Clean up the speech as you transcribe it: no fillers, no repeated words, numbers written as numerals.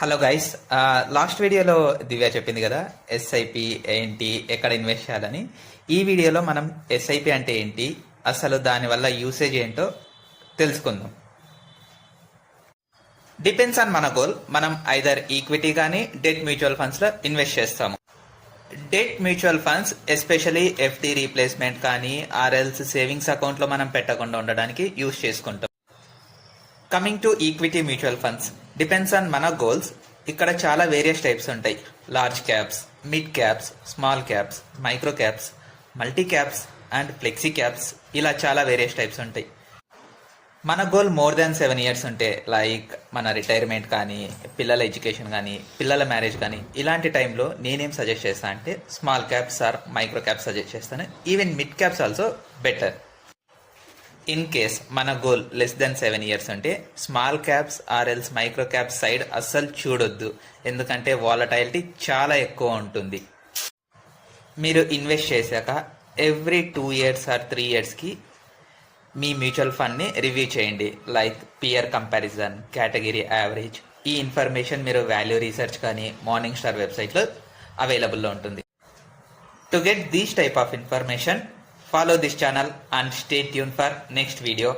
Hello guys. Last వీడియోలో దివ్య చెప్పింది కదా ఎస్ఐపి ఏంటి, ఎక్కడ ఇన్వెస్ట్ చేయాలని. ఈ వీడియోలో మనం ఎస్ఐపి అంటే ఏంటి, అసలు దానివల్ల యూసేజ్ ఏంటో తెలుసుకుందాం. డిపెండ్స్ ఆన్ మన గోల్. మనం ఐదర్ ఈక్విటీ కానీ డెట్ మ్యూచువల్ ఫండ్స్లో ఇన్వెస్ట్ చేస్తాము. Debt mutual funds especially FD replacement కానీ ఆర్ఎల్స్ సేవింగ్స్ అకౌంట్లో మనం పెట్టకుండా ఉండడానికి యూస్ చేసుకుంటాం. Coming to equity mutual funds, depends on మన గోల్స్. ఇక్కడ చాలా వేరియస్ టైప్స్ ఉంటాయి. Large caps, mid caps, small caps, micro caps, multi caps and flexi caps, ఇలా చాలా వేరియస్ టైప్స్ ఉంటాయి. మన గోల్ మోర్ దాన్ 7 years ఉంటే, లైక్ మన రిటైర్మెంట్ కానీ, పిల్లల ఎడ్యుకేషన్ కానీ, పిల్లల మ్యారేజ్ కానీ, ఇలాంటి టైంలో నేనేం సజెస్ట్ చేస్తాను అంటే small caps or micro caps suggest చేస్తాను. Even mid caps also better. In case మన గోల్ లెస్ దెన్ 7 years ఉంటే small caps or else micro caps side అస్సలు చూడొద్దు, ఎందుకంటే వాలటైలిటీ చాలా ఎక్కువ ఉంటుంది. మీరు ఇన్వెస్ట్ చేశాక ఎవ్రీ 2 years ఆర్ 3 yearsకి మీ మ్యూచువల్ ఫండ్ని రివ్యూ చేయండి, like peer comparison, category average. ఈ ఇన్ఫర్మేషన్ మీరు వాల్యూ రీసెర్చ్ కానీ మార్నింగ్ స్టార్ వెబ్సైట్లో అవైలబుల్లో ఉంటుంది. To get these type of information, follow this channel and stay tuned for next video.